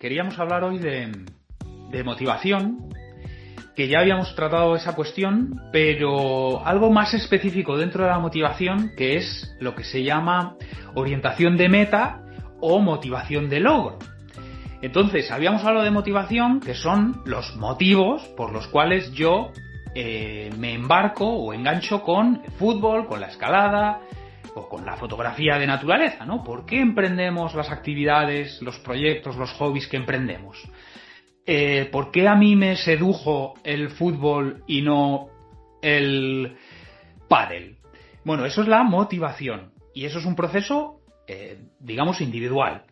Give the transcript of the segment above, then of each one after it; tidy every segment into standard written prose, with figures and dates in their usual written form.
queríamos hablar hoy de motivación, que ya habíamos tratado esa cuestión, pero algo más específico dentro de la motivación, que es lo que se llama orientación de meta o motivación de logro. Entonces, habíamos hablado de motivación, que son los motivos por los cuales yo me embarco o engancho con el fútbol, con la escalada o con la fotografía de naturaleza, ¿no? ¿Por qué emprendemos las actividades, los proyectos, los hobbies que emprendemos? ¿Por qué a mí me sedujo el fútbol y no el pádel? Bueno, eso es la motivación y eso es un proceso, digamos, individual,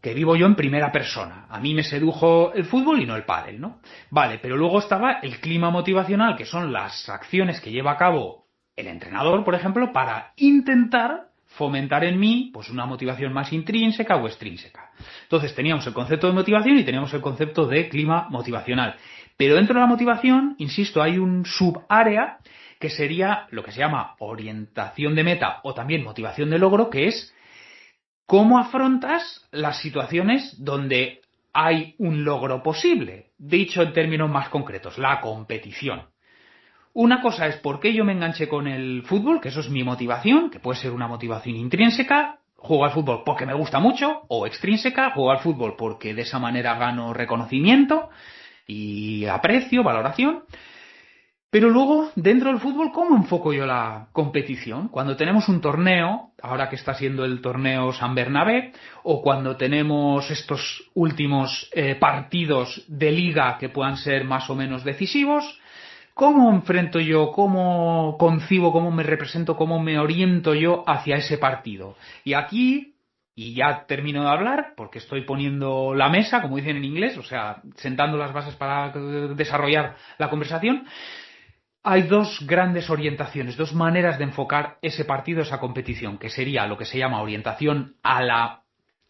que vivo yo en primera persona. A mí me sedujo el fútbol y no el pádel, ¿no? Vale, pero luego estaba el clima motivacional, que son las acciones que lleva a cabo el entrenador, por ejemplo, para intentar fomentar en mí pues una motivación más intrínseca o extrínseca. Entonces teníamos el concepto de motivación y teníamos el concepto de clima motivacional. Pero dentro de la motivación, insisto, hay un subárea que sería lo que se llama orientación de meta o también motivación de logro, que es cómo afrontas las situaciones donde hay un logro posible. Dicho en términos más concretos, la competición. Una cosa es por qué yo me enganché con el fútbol, que eso es mi motivación, que puede ser una motivación intrínseca, juego al fútbol porque me gusta mucho, o extrínseca, juego al fútbol porque de esa manera gano reconocimiento y aprecio, valoración. Pero luego, dentro del fútbol, ¿cómo enfoco yo la competición? Cuando tenemos un torneo, ahora que está siendo el torneo San Bernabé, o cuando tenemos estos últimos partidos de liga que puedan ser más o menos decisivos, ¿cómo enfrento yo, cómo concibo, cómo me represento, cómo me oriento yo hacia ese partido? Y aquí, y ya termino de hablar, porque estoy poniendo la mesa, como dicen en inglés, o sea, sentando las bases para desarrollar la conversación, hay dos grandes orientaciones, dos maneras de enfocar ese partido, esa competición, que sería lo que se llama orientación a la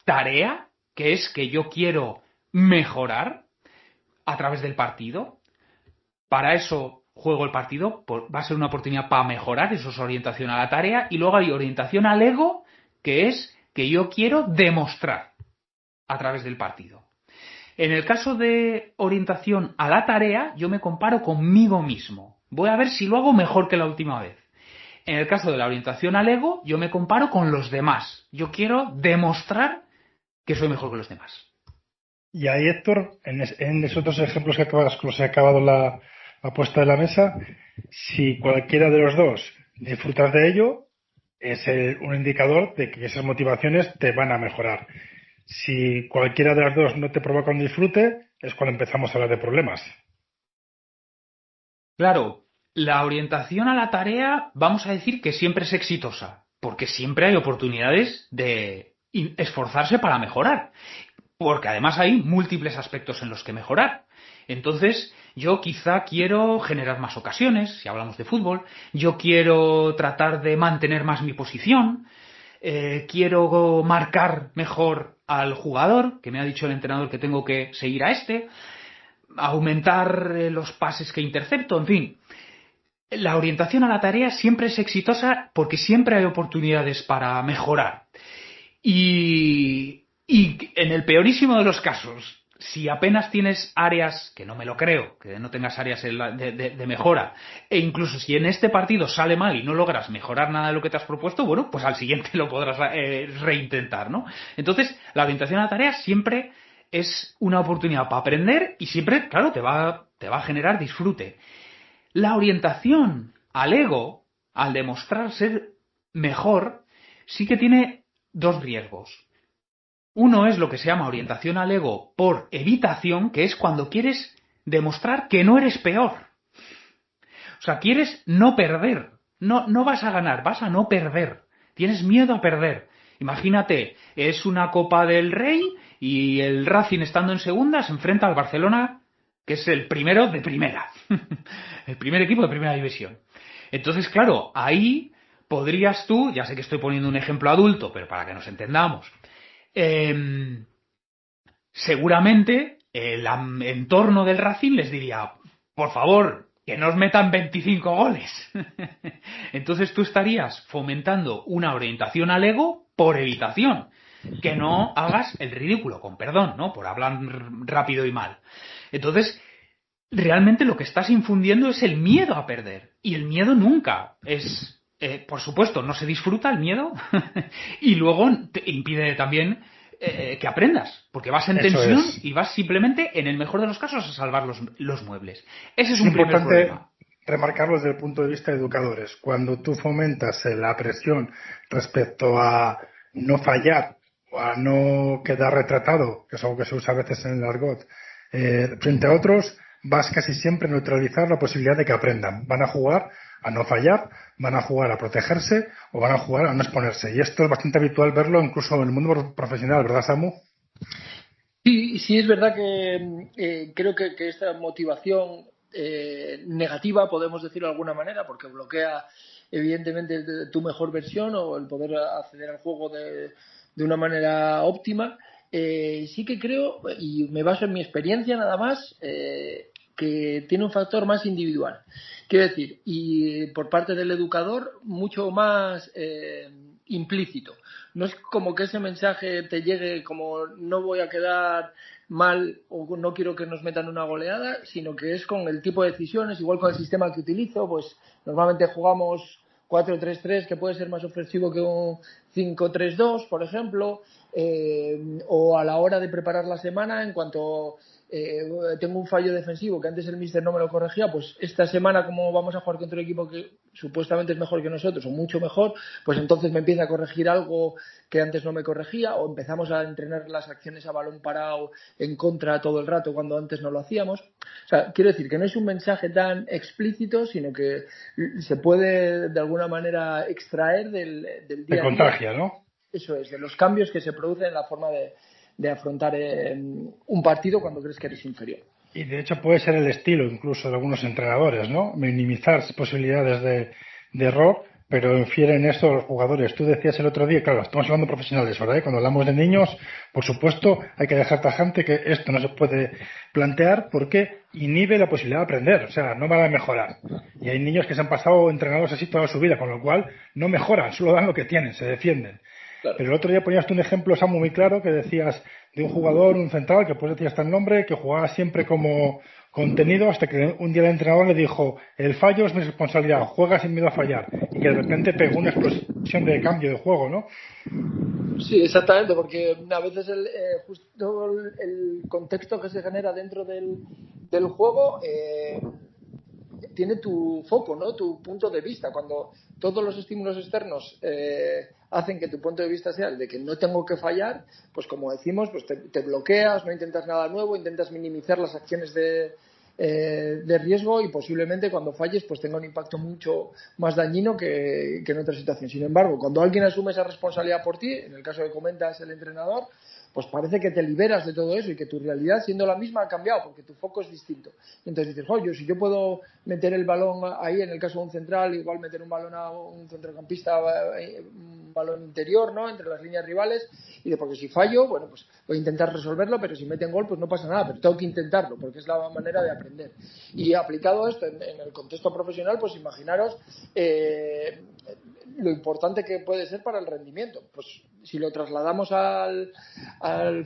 tarea, que es que yo quiero mejorar a través del partido. Para eso juego el partido, va a ser una oportunidad para mejorar, eso es orientación a la tarea, y luego hay orientación al ego, que es que yo quiero demostrar a través del partido. En el caso de orientación a la tarea, yo me comparo conmigo mismo. Voy a ver si lo hago mejor que la última vez. En el caso de la orientación al ego, yo me comparo con los demás. Yo quiero demostrar que soy mejor que los demás. Y ahí, Héctor, en esos dos ejemplos que acabas, con los que he acabado la puesta de la mesa, si cualquiera de los dos disfrutas de ello, es un indicador de que esas motivaciones te van a mejorar. Si cualquiera de las dos no te provoca un disfrute, es cuando empezamos a hablar de problemas. Claro, la orientación a la tarea, vamos a decir que siempre es exitosa, porque siempre hay oportunidades de esforzarse para mejorar, porque además hay múltiples aspectos en los que mejorar. Entonces, yo quizá quiero generar más ocasiones, si hablamos de fútbol, yo quiero tratar de mantener más mi posición, quiero marcar mejor al jugador, que me ha dicho el entrenador que tengo que seguir a aumentar los pases que intercepto, en fin. La orientación a la tarea siempre es exitosa porque siempre hay oportunidades para mejorar. Y en el peorísimo de los casos, si apenas tienes áreas, que no me lo creo, que no tengas áreas de mejora, e incluso si en este partido sale mal y no logras mejorar nada de lo que te has propuesto, bueno, pues al siguiente lo podrás reintentar, ¿no? Entonces, la orientación a la tarea siempre es una oportunidad para aprender y siempre, claro, te va a generar disfrute. La orientación al ego, al demostrar ser mejor, sí que tiene dos riesgos. Uno es lo que se llama orientación al ego por evitación, que es cuando quieres demostrar que no eres peor. O sea, quieres no perder. No vas a ganar, vas a no perder. Tienes miedo a perder. Imagínate, es una Copa del Rey y el Racing, estando en segunda, se enfrenta al Barcelona, que es el primero de primera. El primer equipo de primera división. Entonces, claro, ahí podrías tú, ya sé que estoy poniendo un ejemplo adulto, pero para que nos entendamos, seguramente el entorno del Racing les diría, por favor, que nos metan 25 goles. Entonces tú estarías fomentando una orientación al ego por evitación. que no hagas el ridículo, con perdón, ¿no? Por hablar rápido y mal. Entonces, realmente lo que estás infundiendo es el miedo a perder. Y el miedo nunca es, por supuesto, no se disfruta el miedo y luego te impide también que aprendas, porque vas en Eso tensión es. y vas simplemente, en el mejor de los casos, a salvar los muebles. Ese es Es un primer importante problema. remarcarlo desde el punto de vista de educadores. Cuando tú fomentas la presión respecto a no fallar o a no quedar retratado, que es algo que se usa a veces en el argot, frente a otros, vas casi siempre a neutralizar la posibilidad de que aprendan. Van a jugar a no fallar, van a jugar a protegerse o van a jugar a no exponerse. Y esto es bastante habitual verlo incluso en el mundo profesional, ¿verdad, Samu? Sí, sí es verdad que creo que esta motivación negativa, podemos decirlo de alguna manera, porque bloquea evidentemente tu mejor versión o el poder acceder al juego de una manera óptima. Sí que creo, y me baso en mi experiencia nada más, que tiene un factor más individual. Quiero decir, y por parte del educador, mucho más implícito. No es como que ese mensaje te llegue como no voy a quedar mal o no quiero que nos metan una goleada, sino que es con el tipo de decisiones, igual con el sistema que utilizo, pues normalmente jugamos 4-3-3, que puede ser más ofensivo que un 5-3-2, por ejemplo, o a la hora de preparar la semana, en cuanto tengo un fallo defensivo que antes el míster no me lo corregía, pues esta semana, como vamos a jugar contra un equipo que supuestamente es mejor que nosotros o mucho mejor, pues entonces me empieza a corregir algo que antes no me corregía, o empezamos a entrenar las acciones a balón parado en contra todo el rato cuando antes no lo hacíamos. O sea, quiero decir que no es un mensaje tan explícito, sino que se puede de alguna manera extraer del Te día a día. contagia, ¿no? Eso es, de los cambios que se producen en la forma de afrontar un partido cuando crees que eres inferior. Y de hecho puede ser el estilo incluso de algunos entrenadores, ¿no? Minimizar posibilidades de error, pero infieren esto a los jugadores. Tú decías el otro día, claro, estamos hablando de profesionales, ¿verdad? Y cuando hablamos de niños, por supuesto, hay que dejar tajante que esto no se puede plantear porque inhibe la posibilidad de aprender, o sea, no van a mejorar. Y hay niños que se han pasado entrenados así toda su vida, con lo cual no mejoran, solo dan lo que tienen, se defienden. Claro. Pero el otro día ponías tú un ejemplo, Samu, muy claro, que decías de un jugador, un central, que pues decías hasta el nombre, que jugaba siempre como contenido, hasta que un día el entrenador le dijo, el fallo es mi responsabilidad, juega sin miedo a fallar. Y que de repente pegó una explosión de cambio de juego, ¿no? Sí, exactamente, porque a veces justo el contexto que se genera dentro del juego tiene tu foco, ¿no? Tu punto de vista. Cuando todos los estímulos externos hacen que tu punto de vista sea el de que no tengo que fallar, pues como decimos, pues te bloqueas, no intentas nada nuevo, intentas minimizar las acciones de riesgo y posiblemente cuando falles pues tenga un impacto mucho más dañino que en otra situación. Sin embargo, cuando alguien asume esa responsabilidad por ti, en el caso que comentas el entrenador, pues parece que te liberas de todo eso y que tu realidad, siendo la misma, ha cambiado porque tu foco es distinto. Entonces dices, oye, si yo puedo meter el balón ahí, en el caso de un central, igual meter un balón a un centrocampista, un balón interior, ¿no? Entre las líneas rivales, y de porque si fallo, bueno, pues voy a intentar resolverlo, pero si meten gol, pues no pasa nada, pero tengo que intentarlo, porque es la manera de aprender. Y aplicado esto en el contexto profesional, pues imaginaros lo importante que puede ser para el rendimiento. Pues si lo trasladamos al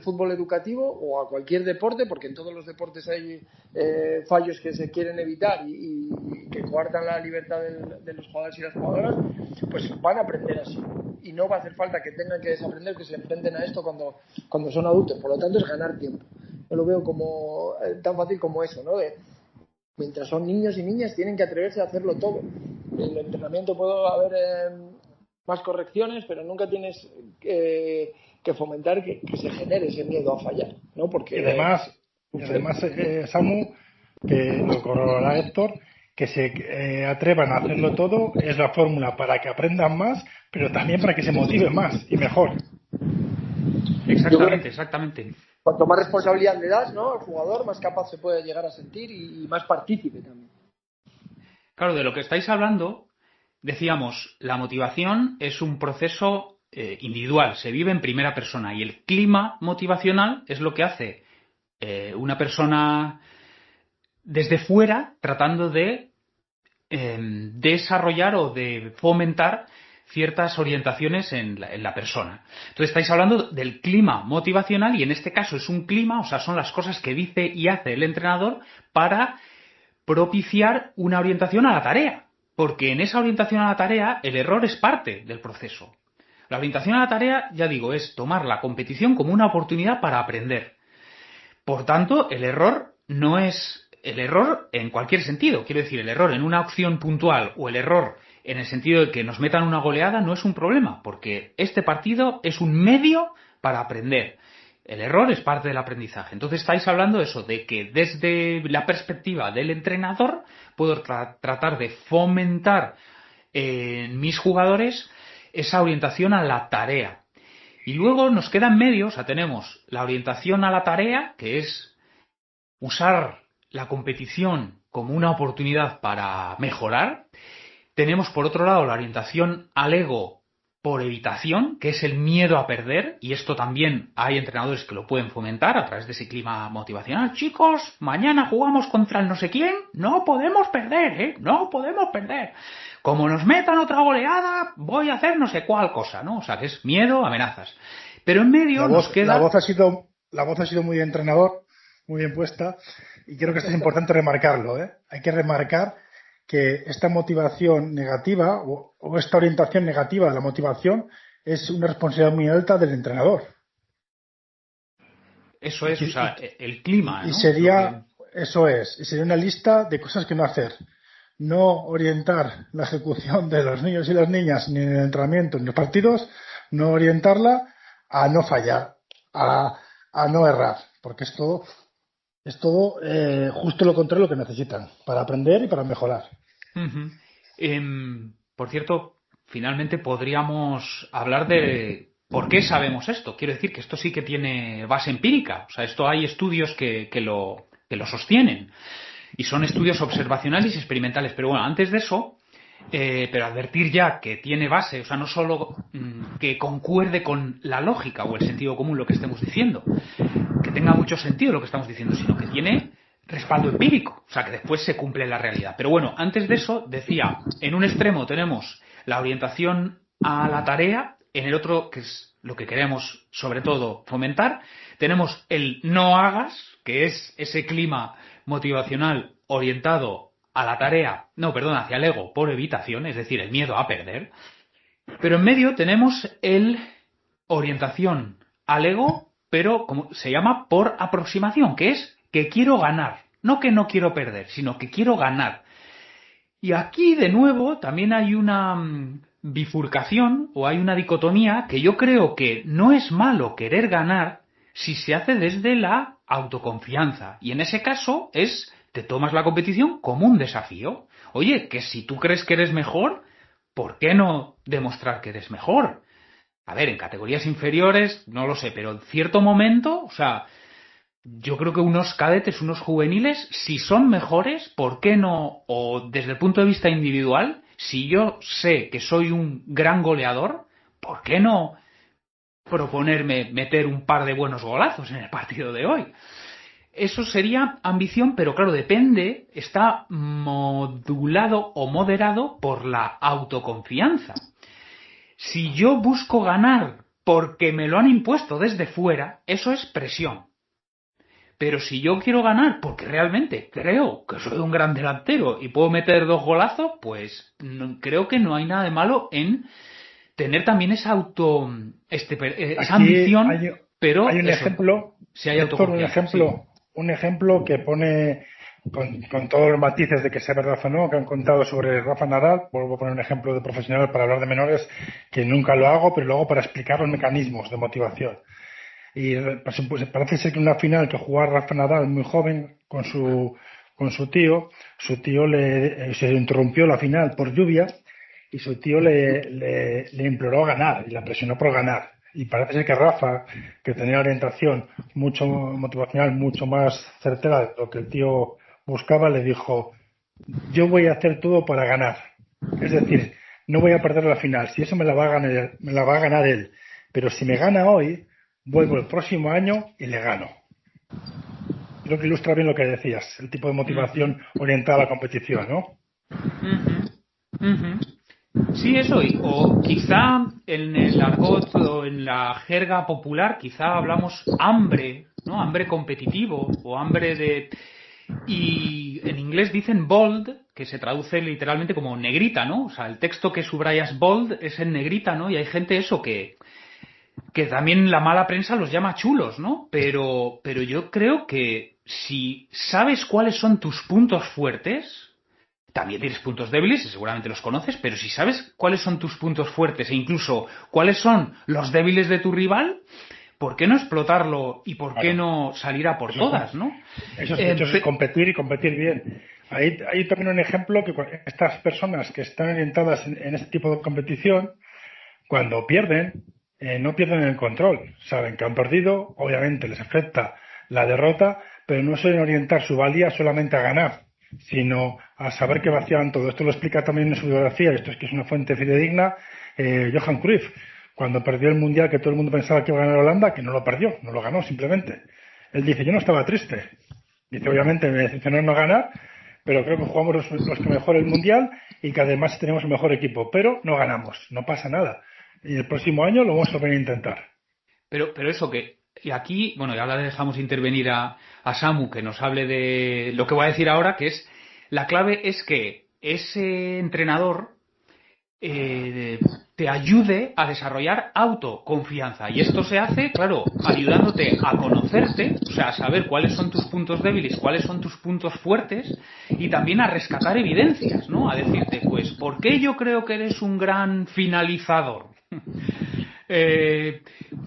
fútbol educativo o a cualquier deporte, porque en todos los deportes hay fallos que se quieren evitar y que coartan la libertad de los jugadores y las jugadoras, pues van a aprender así. Y no va a hacer falta que tengan que desaprender, que se enfrenten a esto cuando son adultos. Por lo tanto, es ganar tiempo. Yo lo veo como tan fácil como eso, ¿no? Mientras son niños y niñas, tienen que atreverse a hacerlo todo. En el entrenamiento puede haber más correcciones, pero nunca tienes que fomentar que se genere ese miedo a fallar, ¿no? Porque Y además, Samu, que lo corroborará Héctor, que se atrevan a hacerlo todo es la fórmula para que aprendan más, pero también para que se motiven más y mejor. Exactamente, exactamente. Cuanto más responsabilidad le das, ¿no?, al jugador, más capaz se puede llegar a sentir y más partícipe también. Claro, de lo que estáis hablando, decíamos, la motivación es un proceso individual, se vive en primera persona y el clima motivacional es lo que hace una persona desde fuera tratando de desarrollar o de fomentar ciertas orientaciones en la persona. Entonces estáis hablando del clima motivacional y en este caso es un clima, o sea, son las cosas que dice y hace el entrenador para propiciar una orientación a la tarea. Porque en esa orientación a la tarea el error es parte del proceso. La orientación a la tarea, ya digo, es tomar la competición como una oportunidad para aprender. Por tanto, el error no es el error en cualquier sentido. Quiero decir, el error en una opción puntual o el error en el sentido de que nos metan una goleada no es un problema, porque este partido es un medio para aprender. El error es parte del aprendizaje. Entonces estáis hablando de eso, de que desde la perspectiva del entrenador puedo tratar de fomentar en mis jugadores esa orientación a la tarea. Y luego nos queda en medio, o sea, tenemos la orientación a la tarea, que es usar la competición como una oportunidad para mejorar. Tenemos, por otro lado, la orientación al ego por evitación, que es el miedo a perder, y esto también hay entrenadores que lo pueden fomentar a través de ese clima motivacional. Chicos, mañana jugamos contra el no sé quién, no podemos perder, ¿eh? No podemos perder. Como nos metan otra goleada, voy a hacer no sé cuál cosa, ¿no? O sea, que es miedo, amenazas. Pero en medio nos queda... La voz ha sido muy entrenador, muy bien puesta, y creo que esto es importante remarcarlo, ¿eh? Hay que remarcar que esta motivación negativa o esta orientación negativa de la motivación es una responsabilidad muy alta del entrenador. Eso es, o sea, el clima, ¿no? Y sería una lista de cosas que no hacer. No orientar la ejecución de los niños y las niñas ni en el entrenamiento ni en los partidos, no orientarla a no fallar, a no errar, porque es todo justo lo contrario de lo que necesitan para aprender y para mejorar. Por cierto, finalmente podríamos hablar de por qué sabemos esto. Quiero decir que esto sí que tiene base empírica. O sea, esto hay estudios que lo sostienen. Y son estudios observacionales y experimentales. Pero bueno, antes de eso, pero advertir ya que tiene base, o sea, no solo que concuerde con la lógica o el sentido común lo que estemos diciendo, que tenga mucho sentido lo que estamos diciendo, sino que tiene respaldo empírico, o sea, que después se cumple en la realidad. Pero bueno, antes de eso, decía, en un extremo tenemos la orientación a la tarea, en el otro, que es lo que queremos sobre todo fomentar, tenemos el no hagas, que es ese clima motivacional orientado a la tarea, hacia el ego por evitación, es decir, el miedo a perder. Pero en medio tenemos el orientación al ego, pero como se llama por aproximación, que es que quiero ganar, no que no quiero perder, sino que quiero ganar. Y aquí, de nuevo, también hay una bifurcación o hay una dicotomía que yo creo que no es malo querer ganar si se hace desde la autoconfianza. Y en ese caso te tomas la competición como un desafío. Oye, que si tú crees que eres mejor, ¿por qué no demostrar que eres mejor? A ver, en categorías inferiores, no lo sé, pero en cierto momento, o sea, yo creo que unos cadetes, unos juveniles, si son mejores, ¿por qué no? O desde el punto de vista individual, si yo sé que soy un gran goleador, ¿por qué no proponerme meter un par de buenos golazos en el partido de hoy? Eso sería ambición, pero claro, depende, está modulado o moderado por la autoconfianza. Si yo busco ganar porque me lo han impuesto desde fuera, eso es presión. Pero si yo quiero ganar porque realmente creo que soy un gran delantero y puedo meter 2 golazos, pues creo que no hay nada de malo en tener también esa esa ambición, pero hay un ejemplo, si hay autoconfianza. Un ejemplo que pone con todos los matices de que sea verdad o no, que han contado sobre Rafa Nadal. Vuelvo a poner un ejemplo de profesional para hablar de menores, que nunca lo hago, pero luego para explicar los mecanismos de motivación. Y pues, parece ser que en una final que jugaba Rafa Nadal muy joven con su tío se interrumpió la final por lluvia y su tío le imploró ganar y la presionó por ganar. Y parece ser que Rafa, que tenía orientación mucho motivacional, mucho más certera de lo que el tío buscaba, le dijo: yo voy a hacer todo para ganar. Es decir, no voy a perder la final. Si eso me la va a ganar él. Pero si me gana hoy, vuelvo el próximo año y le gano. Creo que ilustra bien lo que decías, el tipo de motivación orientada a la competición, ¿no? Sí, eso, o quizá en el argot o en la jerga popular, quizá hablamos hambre, ¿no? Hambre competitivo o hambre de... Y en inglés dicen bold, que se traduce literalmente como negrita, ¿no? O sea, el texto que subrayas bold es en negrita, ¿no? Y hay gente eso que también la mala prensa los llama chulos, ¿no? Pero yo creo que si sabes cuáles son tus puntos fuertes, también tienes puntos débiles y seguramente los conoces, pero si sabes cuáles son tus puntos fuertes e incluso cuáles son los débiles de tu rival, ¿por qué no explotarlo y por qué Claro. no salir a por Eso, todas, no? eso es competir y competir bien. Hay también un ejemplo que estas personas que están orientadas en este tipo de competición, cuando pierden, no pierden el control. Saben que han perdido, obviamente les afecta la derrota, pero no suelen orientar su valía solamente a ganar, sino a saber que vacían todo. Esto lo explica también en su biografía, esto es que es una fuente fidedigna, Johan Cruyff, cuando perdió el Mundial, que todo el mundo pensaba que iba a ganar Holanda, que no lo perdió, no lo ganó simplemente. Él dice, yo no estaba triste. Dice, obviamente me decepcionó no ganar, pero creo que jugamos los que mejor el Mundial y que además tenemos el mejor equipo, pero no ganamos, no pasa nada. Y el próximo año lo vamos a volver a intentar. Pero eso que, y aquí, bueno, ya ahora le dejamos intervenir a Samu, que nos hable de lo que voy a decir ahora, que es, la clave es que ese entrenador te ayude a desarrollar autoconfianza. Y esto se hace, claro, ayudándote a conocerte, o sea, a saber cuáles son tus puntos débiles, cuáles son tus puntos fuertes, y también a rescatar evidencias, ¿no? A decirte, pues, ¿por qué yo creo que eres un gran finalizador?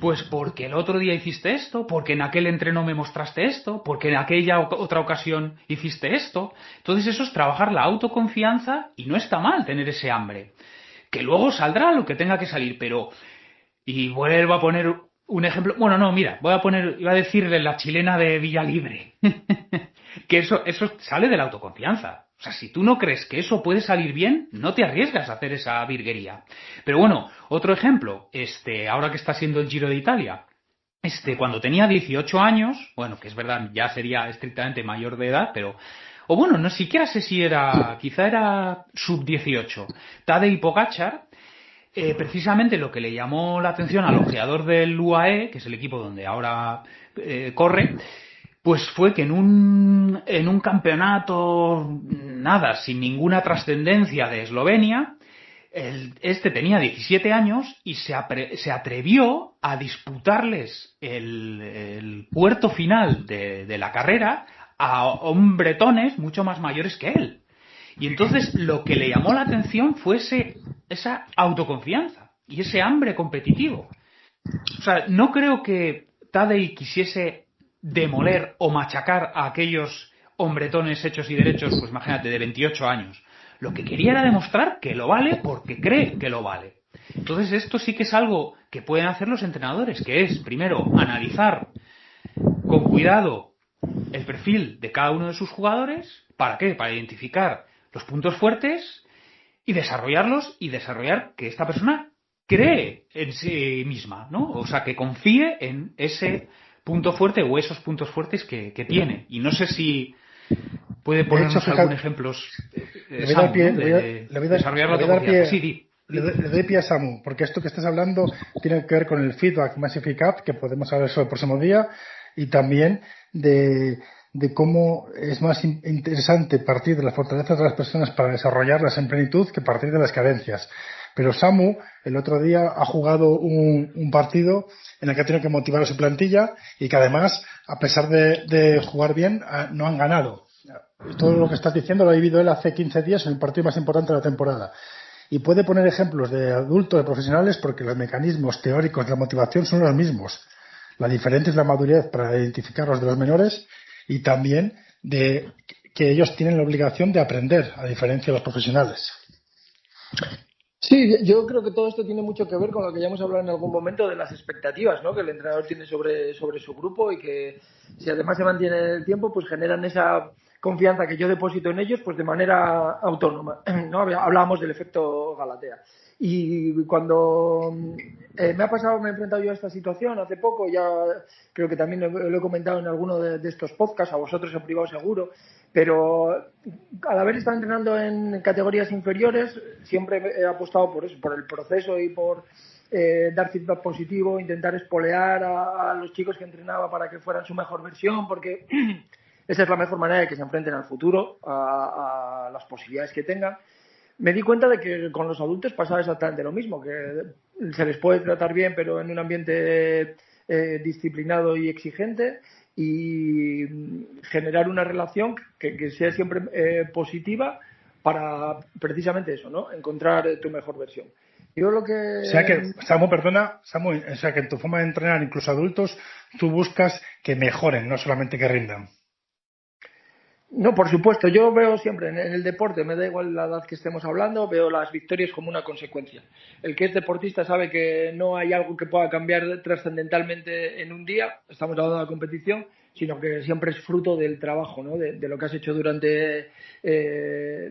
Pues porque el otro día hiciste esto, porque en aquel entreno me mostraste esto, porque en aquella otra ocasión hiciste esto. Entonces eso es trabajar la autoconfianza y no está mal tener ese hambre. Que luego saldrá lo que tenga que salir, pero... Y vuelvo a poner un ejemplo... Bueno, no, mira, iba a decirle la chilena de Villalibre. Que eso sale de la autoconfianza. O sea, si tú no crees que eso puede salir bien, no te arriesgas a hacer esa virguería. Pero bueno, otro ejemplo, ahora que está siendo el Giro de Italia, cuando tenía 18 años, bueno, que es verdad, ya sería estrictamente mayor de edad, pero, o bueno, no siquiera sé si quizá era sub 18, Tadej Pogačar, precisamente lo que le llamó la atención al ojeador del UAE, que es el equipo donde ahora corre, pues fue que en un campeonato, nada, sin ninguna trascendencia de Eslovenia, tenía 17 años y se atrevió a disputarles el puerto final de la carrera a hombretones mucho más mayores que él. Y entonces lo que le llamó la atención fue esa autoconfianza y ese hambre competitivo. O sea, no creo que Tadej quisiese demoler o machacar a aquellos hombretones hechos y derechos, pues imagínate, de 28 años. Lo que quería era demostrar que lo vale porque cree que lo vale. Entonces esto sí que es algo que pueden hacer los entrenadores, que es, primero, analizar con cuidado el perfil de cada uno de sus jugadores. ¿Para qué? Para identificar los puntos fuertes y desarrollarlos y desarrollar que esta persona cree en sí misma, ¿no? O sea, que confíe en ese punto fuerte o esos puntos fuertes que tiene. Y no sé si puede ponernos algún ejemplo de desarrollar la autoconfianza. Sí, le doy pie a Samu, porque esto que estás hablando tiene que ver con el feedback Massive Up, que podemos hablar eso el próximo día, y también de cómo es más interesante partir de las fortalezas de las personas para desarrollarlas en plenitud que partir de las carencias. Pero Samu el otro día ha jugado un partido en el que ha tenido que motivar a su plantilla y que además, a pesar de jugar bien, no han ganado. Todo lo que estás diciendo lo ha vivido él hace 15 días en el partido más importante de la temporada. Y puede poner ejemplos de adultos, de profesionales, porque los mecanismos teóricos de la motivación son los mismos. La diferencia es la madurez para identificarlos de los menores y también de que ellos tienen la obligación de aprender, a diferencia de los profesionales. Sí, yo creo que todo esto tiene mucho que ver con lo que ya hemos hablado en algún momento de las expectativas, ¿no? Que el entrenador tiene sobre su grupo y que si además se mantiene en el tiempo, pues generan esa confianza que yo deposito en ellos, pues de manera autónoma, ¿no? Hablábamos del efecto Galatea. Y cuando Me he enfrentado yo a esta situación hace poco, ya creo que también lo he comentado en alguno de estos podcasts, a vosotros en privado seguro, pero al haber estado entrenando en categorías inferiores, siempre he apostado por eso, por el proceso y por dar feedback positivo, intentar espolear a los chicos que entrenaba para que fueran su mejor versión, porque esa es la mejor manera de que se enfrenten al futuro, a las posibilidades que tengan. Me di cuenta de que con los adultos pasaba exactamente lo mismo, que se les puede tratar bien, pero en un ambiente disciplinado y exigente, y generar una relación que sea siempre positiva para precisamente eso, ¿no? Encontrar tu mejor versión. Yo lo que... O sea que, Samu, perdona, Samu, o sea que en tu forma de entrenar, incluso adultos, tú buscas que mejoren, no solamente que rindan. No, por supuesto, yo veo siempre en el deporte, me da igual la edad que estemos hablando, veo las victorias como una consecuencia. El que es deportista sabe que no hay algo que pueda cambiar trascendentalmente en un día, estamos hablando de la competición, sino que siempre es fruto del trabajo, ¿no? De lo que has hecho durante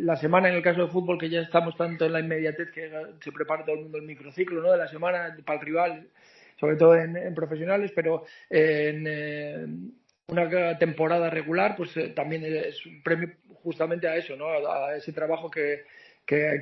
la semana, en el caso de fútbol, que ya estamos tanto en la inmediatez que se prepara todo el mundo el microciclo, ¿no? De la semana para el rival, sobre todo en profesionales, pero en una temporada regular, pues también es un premio justamente a eso, ¿no? A ese trabajo que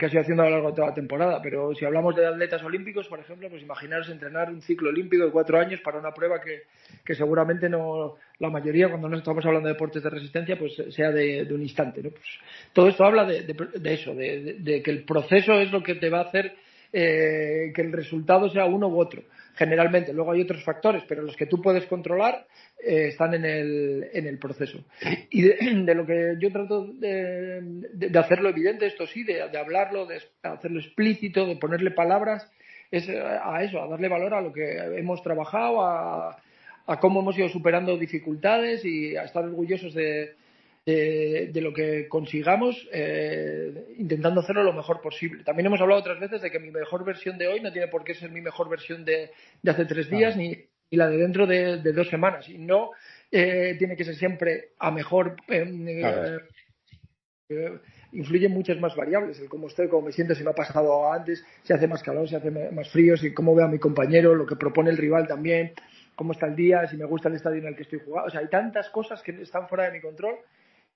has ido haciendo a lo largo de toda la temporada. Pero si hablamos de atletas olímpicos, por ejemplo, pues imaginaros entrenar un ciclo olímpico de 4 años para una prueba que seguramente no, la mayoría, cuando no estamos hablando de deportes de resistencia, pues sea de un instante, ¿no? Pues todo esto habla de eso, de que el proceso es lo que te va a hacer que el resultado sea uno u otro. Generalmente, luego hay otros factores, pero los que tú puedes controlar están en el proceso. Y de lo que yo trato de hacerlo evidente, esto sí, de hablarlo, de hacerlo explícito, de ponerle palabras, es a eso, a darle valor a lo que hemos trabajado, a cómo hemos ido superando dificultades y a estar orgullosos de lo que consigamos, intentando hacerlo lo mejor posible. También hemos hablado otras veces de que mi mejor versión de hoy no tiene por qué ser mi mejor versión de hace 3 días, ni la de dentro de 2 semanas. Y no tiene que ser siempre a mejor. Influyen muchas más variables, el cómo estoy, cómo me siento, si me ha pasado antes, si hace más calor, si hace más frío, si cómo veo a mi compañero, lo que propone el rival también, cómo está el día, si me gusta el estadio en el que estoy jugando. O sea, hay tantas cosas que están fuera de mi control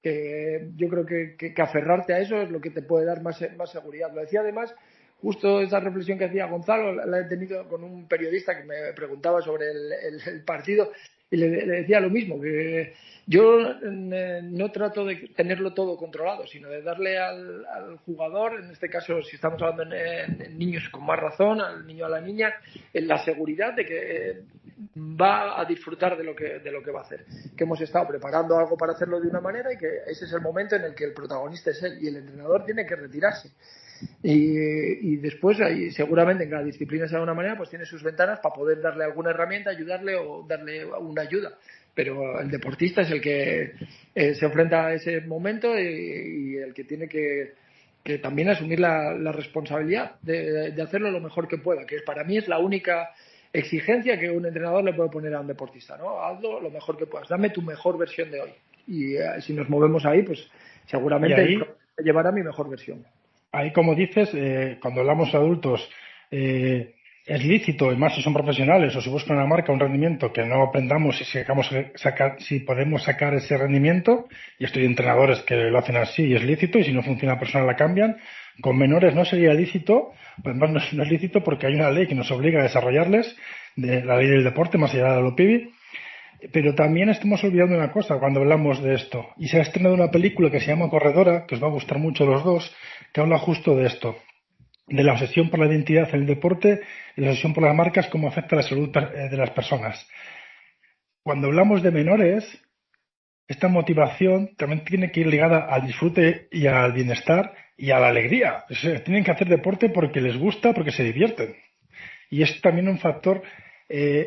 que yo creo que aferrarte a eso es lo que te puede dar más seguridad. Lo decía además, justo esa reflexión que hacía Gonzalo, la he tenido con un periodista que me preguntaba sobre el partido y le decía lo mismo, que yo no trato de tenerlo todo controlado, sino de darle al jugador, en este caso si estamos hablando en niños con más razón, al niño o a la niña, la seguridad de que va a disfrutar de lo que va a hacer, que hemos estado preparando algo para hacerlo de una manera y que ese es el momento en el que el protagonista es él y el entrenador tiene que retirarse. Y después ahí, seguramente en cada disciplina sea de una manera, pues tiene sus ventanas para poder darle alguna herramienta, ayudarle o darle una ayuda, pero el deportista es el que se enfrenta a ese momento y el que tiene que también asumir la responsabilidad de hacerlo lo mejor que pueda, que para mí es la única exigencia que un entrenador le puede poner a un deportista, ¿no? Hazlo lo mejor que puedas, dame tu mejor versión de hoy, y si nos movemos ahí, pues seguramente ahí, llevará mi mejor versión. Ahí, como dices, cuando hablamos de adultos, es lícito, y más si son profesionales o si buscan una marca, un rendimiento que no aprendamos si podemos sacar ese rendimiento, y estoy entrenadores que lo hacen así y es lícito, y si no funciona personal la cambian. Con menores no sería lícito, además no es lícito porque hay una ley que nos obliga a desarrollarles, de la ley del deporte, más allá de lo PIBI. Pero también estamos olvidando una cosa cuando hablamos de esto, y se ha estrenado una película que se llama Corredora, que os va a gustar mucho a los dos, que habla justo de esto, de la obsesión por la identidad en el deporte y la obsesión por las marcas, cómo afecta a la salud de las personas. Cuando hablamos de menores, esta motivación también tiene que ir ligada al disfrute y al bienestar y a la alegría. O sea, tienen que hacer deporte porque les gusta, porque se divierten. Y es también un factor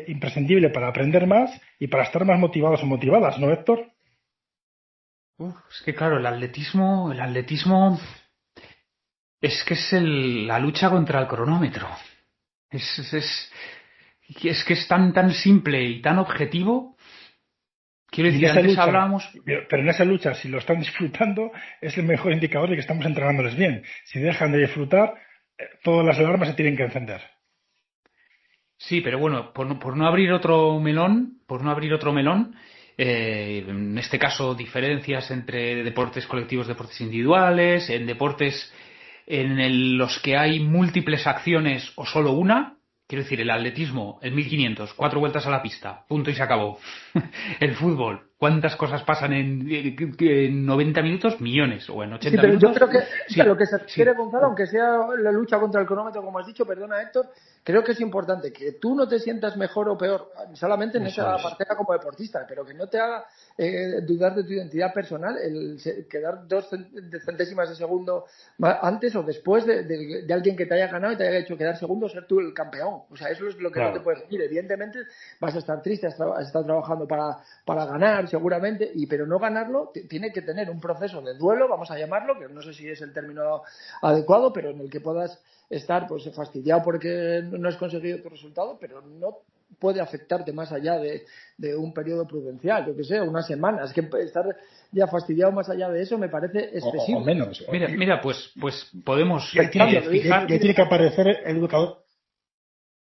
imprescindible para aprender más y para estar más motivados o motivadas, ¿no, Héctor? Es que claro, el atletismo es que es la lucha contra el cronómetro. Es que es tan simple y tan objetivo. Quiero decir, antes lucha, hablábamos... Pero en esa lucha, si lo están disfrutando, es el mejor indicador de que estamos entrenándoles bien. Si dejan de disfrutar, todas las alarmas se tienen que encender. Sí, pero bueno, por no abrir otro melón, en este caso diferencias entre deportes colectivos, deportes individuales, en deportes los que hay múltiples acciones o solo una. Quiero decir, el atletismo, el 1500, 4 vueltas a la pista, punto y se acabó. El fútbol, ¿cuántas cosas pasan en 90 minutos? Millones. O en Sí, 80 pero yo minutos. creo que Sí, a lo que se sí. refiere, Gonzalo, aunque sea la lucha contra el cronómetro, como has dicho, perdona Héctor, creo que es importante que tú no te sientas mejor o peor solamente en Eso esa es. partida como deportista, pero que no te haga dudar de tu identidad personal el quedar 2 centésimas de segundo antes o después de alguien que te haya ganado y te haya hecho quedar segundo, ser tú el campeón. O sea, eso es lo que no te Claro. puedes decir. Evidentemente vas a estar triste, has estado trabajando para ganar seguramente, pero no ganarlo tiene que tener un proceso de duelo, vamos a llamarlo, que no sé si es el término adecuado, pero en el que puedas estar pues fastidiado porque no has conseguido tu resultado, pero no puede afectarte más allá de un periodo prudencial, yo que sé, unas semanas. Que estar ya fastidiado más allá de eso me parece excesivo. O menos. Mira, pues podemos Y ahí tiene, fijar. y ahí tiene que aparecer el educador.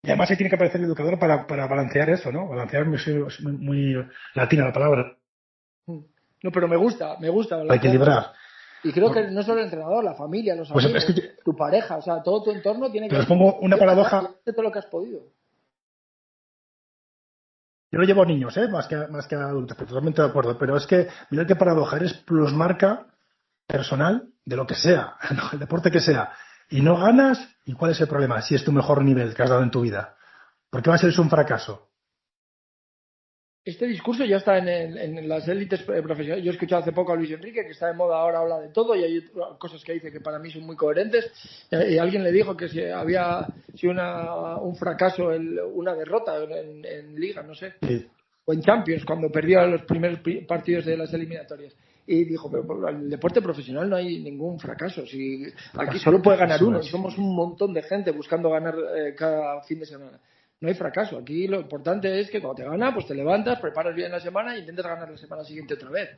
Y además ahí tiene que aparecer el educador para balancear eso, ¿no? Balancear es muy latina la palabra. No, pero me gusta Para equilibrar. Y creo que no solo el entrenador, la familia, los Pues amigos, es que tu pareja, o sea, todo tu entorno tiene que... Pero os pongo una paradoja. Todo lo que has podido. Yo lo llevo a niños, más que a adultos, pero totalmente de acuerdo. Pero es que, mirad qué paradoja, eres plusmarca personal de lo que sea, el deporte que sea. Y no ganas, ¿y cuál es el problema? Si es tu mejor nivel que has dado en tu vida. ¿Por qué va a ser eso un fracaso? Este discurso ya está en las élites profesionales. Yo he escuchado hace poco a Luis Enrique, que está de moda ahora, habla de todo, y hay cosas que dice que para mí son muy coherentes. Y alguien le dijo que si había sido un fracaso, una derrota en Liga, no sé, Sí. o en Champions, cuando perdió los primeros partidos de las eliminatorias. Y dijo, pero en el deporte profesional no hay ningún fracaso. Si aquí solo puede ganar uno, y somos un montón de gente buscando ganar cada fin de semana. No hay fracaso. Aquí lo importante es que cuando te gana, pues te levantas, preparas bien la semana e intentas ganar la semana siguiente otra vez.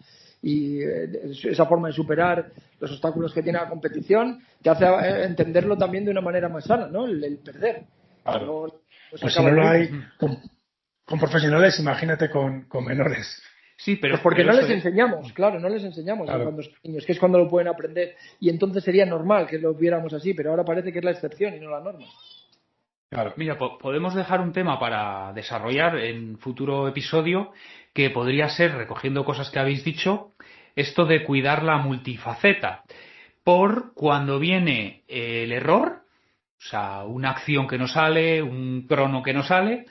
Y esa forma de superar los obstáculos que tiene la competición te hace entenderlo también de una manera más sana, ¿no? El perder. Claro. Pues si no lo hay con profesionales, imagínate con menores. Sí, pero pues porque pero no les enseñamos, claro, no les enseñamos cuando son niños, que es cuando lo pueden aprender. Y entonces sería normal que lo viéramos así, pero ahora parece que es la excepción y no la norma. Claro. Mira, podemos dejar un tema para desarrollar en futuro episodio que podría ser, recogiendo cosas que habéis dicho, esto de cuidar la multifaceta. Por cuando viene el error, o sea, una acción que no sale, un crono que no sale,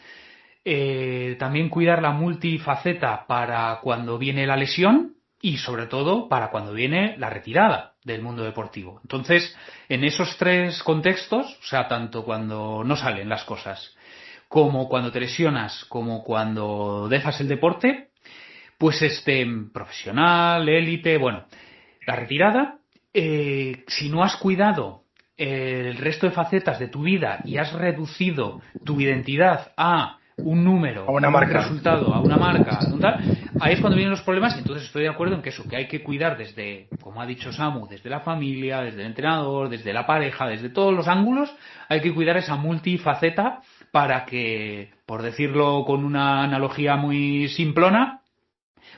también cuidar la multifaceta para cuando viene la lesión y sobre todo para cuando viene la retirada del mundo deportivo. Entonces, en esos tres contextos, o sea, tanto cuando no salen las cosas, como cuando te lesionas, como cuando dejas el deporte, pues profesional, élite, bueno, la retirada, si no has cuidado el resto de facetas de tu vida y has reducido tu identidad a un número, a una marca, un resultado, a una marca, ahí es cuando vienen los problemas y entonces estoy de acuerdo en que eso, que hay que cuidar desde, como ha dicho Samu, desde la familia, desde el entrenador, desde la pareja, desde todos los ángulos, hay que cuidar esa multifaceta para que, por decirlo con una analogía muy simplona,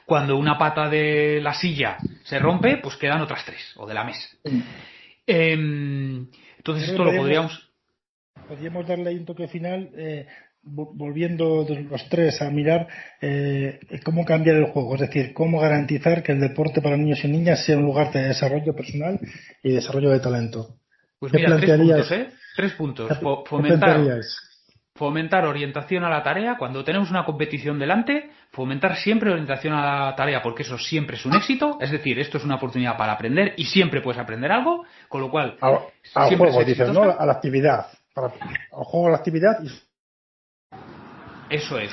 cuando una pata de la silla se rompe, pues quedan otras 3, o de la mesa. Entonces esto lo podríamos darle ahí un toque final, volviendo los tres a mirar cómo cambiar el juego, es decir, cómo garantizar que el deporte para niños y niñas sea un lugar de desarrollo personal y desarrollo de talento. Pues mira, 3 puntos. Fomentar orientación a la tarea. Cuando tenemos una competición delante, fomentar siempre orientación a la tarea, porque eso siempre es un éxito. Es decir, esto es una oportunidad para aprender y siempre puedes aprender algo, con lo cual... Al juego, dices, ¿no? A la actividad. Al juego, a la actividad. Eso es.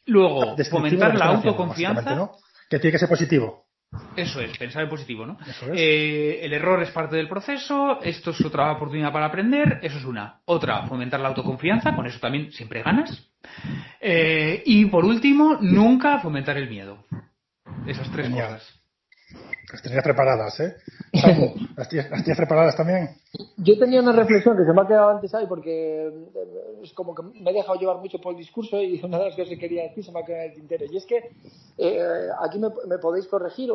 Luego, fomentar la autoconfianza. ¿No? Que tiene que ser positivo. Eso es, pensar en positivo, ¿no? El error es parte del proceso, esto es otra oportunidad para aprender, eso es una. Otra, fomentar la autoconfianza, con eso también siempre ganas. Y por último, nunca fomentar el miedo. Esas 3 cosas. Las tenías preparadas, ¿eh? Samu, ¿las tienes preparadas también? Yo tenía una reflexión que se me ha quedado antes ahí porque es como que me he dejado llevar mucho por el discurso y una de las cosas que quería decir se me ha quedado en el tintero. Y es que aquí me podéis corregir,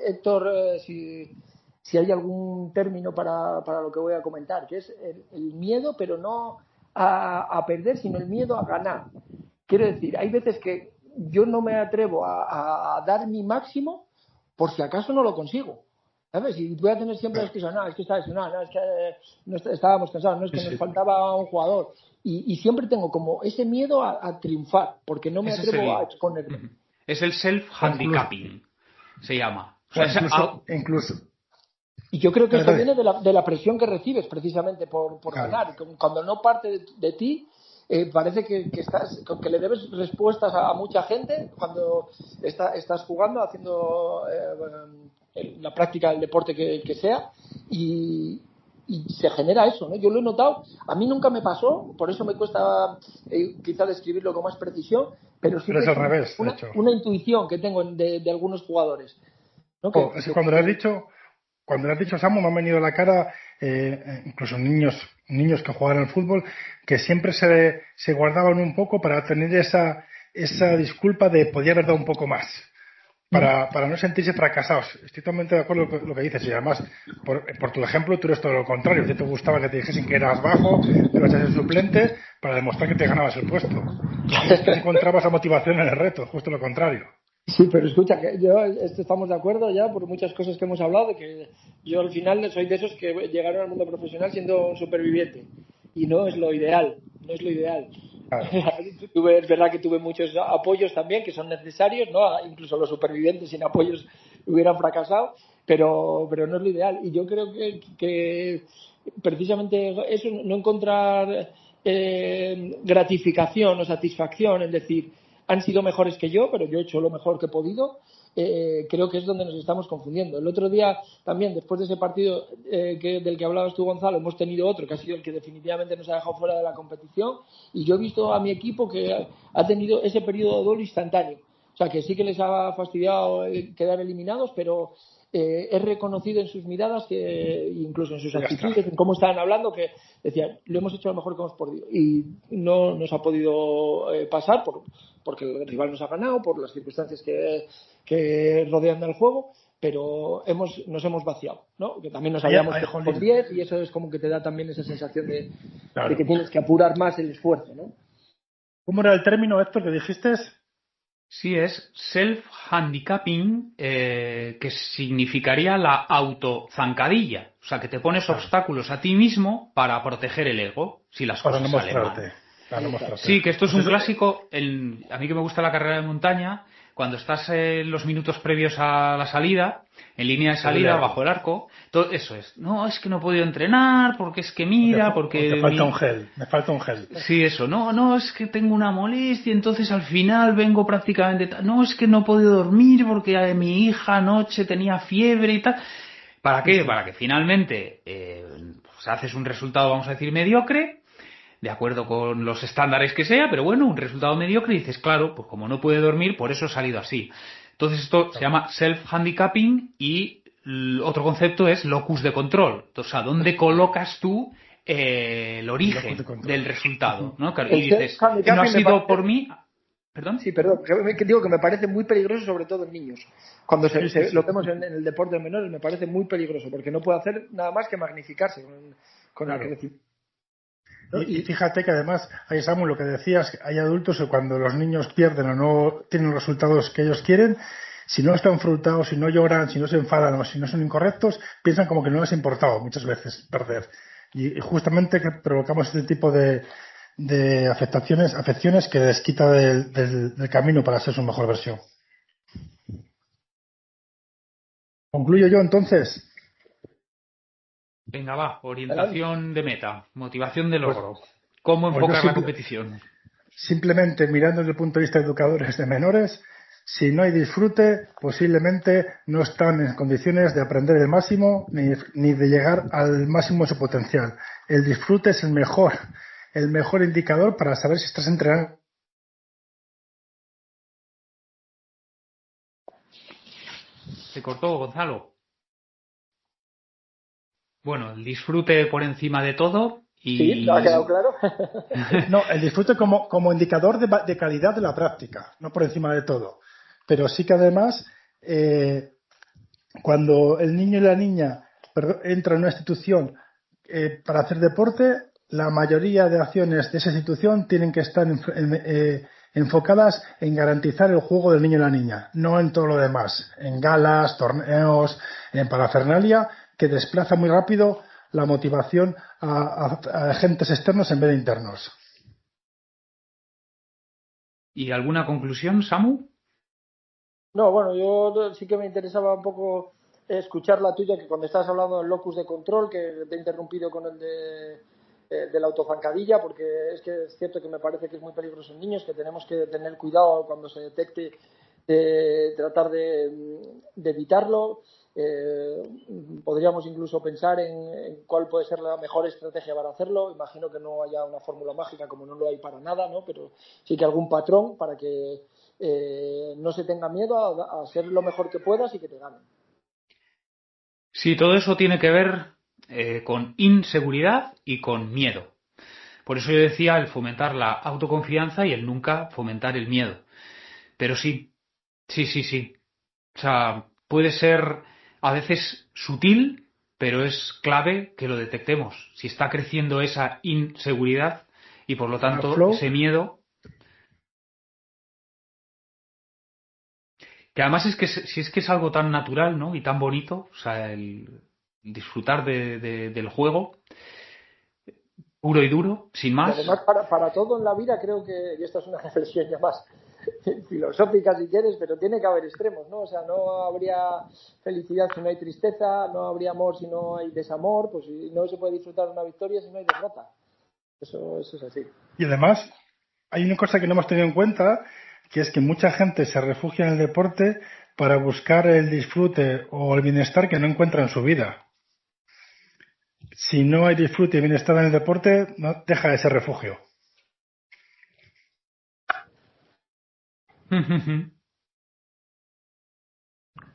Héctor, si hay algún término para lo que voy a comentar, que es el miedo, pero no a perder, sino el miedo a ganar. Quiero decir, hay veces que yo no me atrevo a dar mi máximo por si acaso no lo consigo. ¿Sabes? Y voy a tener siempre la excusa, no, es que está lesionado, no, es que no estábamos cansados, no es que nos faltaba un jugador. Y siempre tengo como ese miedo a triunfar, porque no me atrevo a exponerme. Es el self-handicapping, se llama. O sea, incluso. Y yo creo que esto viene de la presión que recibes precisamente por ganar. Cuando no parte de ti, parece que le debes respuestas a mucha gente cuando estás jugando, haciendo la práctica del deporte que sea, y se genera eso, ¿no? Yo lo he notado, a mí nunca me pasó, por eso me cuesta quizá describirlo con más precisión, pero sí es al revés, una intuición que tengo de algunos jugadores, ¿no? Cuando le has dicho, Samu, me han venido a la cara incluso niños que jugaban al fútbol, que siempre se guardaban un poco para tener esa disculpa de podía haber dado un poco más, para no sentirse fracasados. Estoy totalmente de acuerdo con lo que dices, y además, por tu ejemplo, tú eres todo lo contrario. A ti te gustaba que te dijesen que eras bajo, que ibas a ser suplente, para demostrar que te ganabas el puesto. Es que encontrabas la motivación en el reto, justo lo contrario. Sí, pero escucha, que estamos de acuerdo ya por muchas cosas que hemos hablado, de que yo al final soy de esos que llegaron al mundo profesional siendo un superviviente, y no es lo ideal, Claro. Es verdad que tuve muchos apoyos también que son necesarios, ¿no? Incluso los supervivientes sin apoyos hubieran fracasado, pero no es lo ideal. Y yo creo que precisamente eso, no encontrar gratificación o satisfacción, es decir, han sido mejores que yo, pero yo he hecho lo mejor que he podido. Creo que es donde nos estamos confundiendo. El otro día también, después de ese partido del que hablabas tú, Gonzalo, hemos tenido otro que ha sido el que definitivamente nos ha dejado fuera de la competición, y yo he visto a mi equipo que ha tenido ese periodo de duelo instantáneo. O sea, que sí que les ha fastidiado quedar eliminados, pero he reconocido en sus miradas, incluso en sus actitudes, en cómo estaban hablando, que decían, lo hemos hecho lo mejor que hemos podido. Y no nos ha podido pasar porque el rival nos ha ganado, por las circunstancias que rodean del juego, pero nos hemos vaciado, ¿no? Que también nos habíamos quedado por 10, y eso es como que te da también esa sensación de que tienes que apurar más el esfuerzo, ¿no? ¿Cómo era el término, Héctor, que dijiste? Sí, es self-handicapping, que significaría la autozancadilla. O sea, que te pones obstáculos a ti mismo para proteger el ego, si las cosas salen mal. Sí, que esto es un clásico. A mí que me gusta la carrera de montaña, cuando estás en los minutos previos a la salida, en línea de salida, bajo el arco, todo eso es. No, es que no he podido entrenar, porque es que mira, porque... Me falta un gel. Sí, eso. No, es que tengo una molestia, entonces al final vengo prácticamente... No, es que no he podido dormir porque mi hija anoche tenía fiebre y tal. ¿Para qué? Sí. Para que finalmente pues haces un resultado, vamos a decir, mediocre, de acuerdo con los estándares que sea, pero bueno, un resultado mediocre, y dices, claro, pues como no puede dormir, por eso he salido así. Entonces esto se llama self-handicapping, y otro concepto es locus de control. O sea, ¿dónde colocas tú el origen del resultado? ¿No? Y dices, no ha sido por mí... ¿Perdón? Sí, perdón. Digo que me parece muy peligroso, sobre todo en niños. Cuando lo vemos en el deporte de menores, me parece muy peligroso, porque no puede hacer nada más que magnificarse con el crecimiento. Y fíjate que además, ahí Samu, lo que decías, hay adultos que cuando los niños pierden o no tienen los resultados que ellos quieren, si no están frutados, si no lloran, si no se enfadan o si no son incorrectos, piensan como que no les ha importado muchas veces perder. Y justamente que provocamos este tipo de afecciones que les quita del camino para ser su mejor versión. ¿Concluyo yo entonces? Venga, va, orientación de meta, motivación de logro. ¿Cómo enfocar la competición? Simplemente mirando desde el punto de vista de educadores de menores, si no hay disfrute, posiblemente no están en condiciones de aprender el máximo ni de llegar al máximo de su potencial. El disfrute es el mejor indicador para saber si estás entrenando. Se cortó, Gonzalo. Bueno, el disfrute por encima de todo y... Sí, ¿ha quedado claro? No, el disfrute como indicador de calidad de la práctica, no por encima de todo. Pero sí que además, cuando el niño y la niña entran en una institución para hacer deporte, la mayoría de acciones de esa institución tienen que estar enfocadas en garantizar el juego del niño y la niña, no en todo lo demás, en galas, torneos, en parafernalia, que desplaza muy rápido la motivación a agentes externos en vez de internos. ¿Y alguna conclusión, Samu? No, bueno, yo sí que me interesaba un poco escuchar la tuya, que cuando estás hablando del locus de control, que te he interrumpido con el de la autozancadilla, porque es que es cierto que me parece que es muy peligroso en niños, que tenemos que tener cuidado cuando se detecte, tratar de evitarlo. Podríamos incluso pensar en cuál puede ser la mejor estrategia para hacerlo. Imagino que no haya una fórmula mágica, como no lo hay para nada, ¿no? Pero sí que algún patrón para que no se tenga miedo a hacer lo mejor que puedas y que te ganen. Sí, todo eso tiene que ver con inseguridad y con miedo. Por eso yo decía el fomentar la autoconfianza y el nunca fomentar el miedo. Pero sí. O sea, puede ser a veces sutil, pero es clave que lo detectemos. Si está creciendo esa inseguridad y por lo tanto ese miedo. Que además es que si es que es algo tan natural, ¿no? Y tan bonito, o sea, el disfrutar del juego puro y duro, sin más. Y además, para todo en la vida creo que, y esta es una reflexión ya más filosófica si quieres, pero tiene que haber extremos, ¿no? O sea, no habría felicidad si no hay tristeza, no habría amor si no hay desamor, pues no se puede disfrutar de una victoria si no hay derrota. Eso es así. Y además, hay una cosa que no hemos tenido en cuenta, que es que mucha gente se refugia en el deporte para buscar el disfrute o el bienestar que no encuentra en su vida. Si no hay disfrute y bienestar en el deporte, no deja de ser refugio.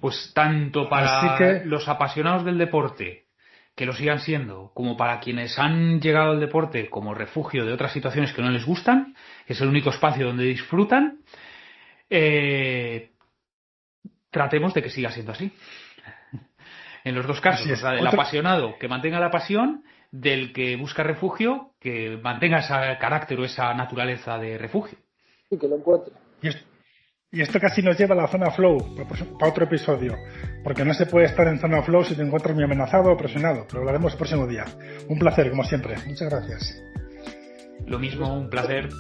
Pues tanto para los apasionados del deporte, que lo sigan siendo, como para quienes han llegado al deporte como refugio de otras situaciones que no les gustan, que es el único espacio donde disfrutan, tratemos de que siga siendo así. En los dos casos, o sea, del apasionado que mantenga la pasión, del que busca refugio que mantenga ese carácter o esa naturaleza de refugio. Y que lo encuentre. Y esto casi nos lleva a la zona flow, para otro episodio, porque no se puede estar en zona flow si te encuentras muy amenazado o presionado, pero lo haremos el próximo día. Un placer, como siempre. Muchas gracias. Lo mismo, un placer.